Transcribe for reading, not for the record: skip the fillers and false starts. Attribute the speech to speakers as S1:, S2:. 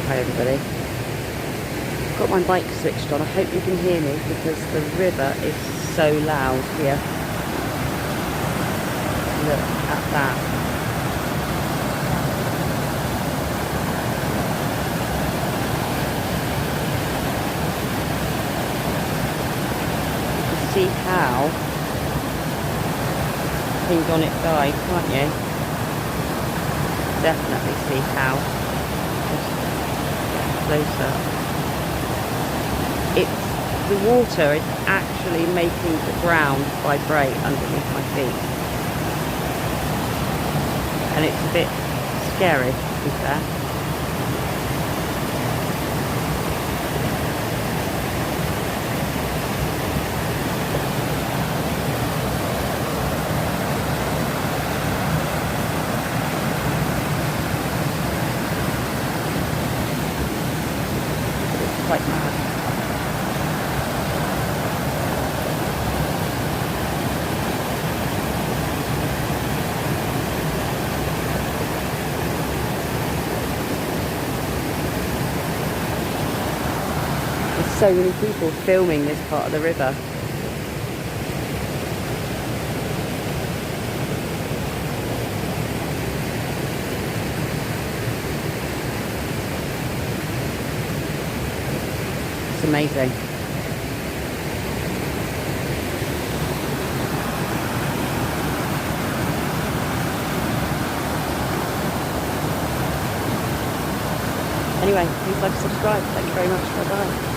S1: Hi everybody. Got my mic switched on. I hope you can hear me because the river is so loud here. Look at that. You can see how things on it died, can't you? Definitely see how. Just get closer. The water is actually making the ground vibrate underneath my feet. And it's a bit scary, to be fair. It's quite mad. So many people filming this part of the river. It's amazing. Anyway, please like and subscribe. Thank you very much. Bye bye.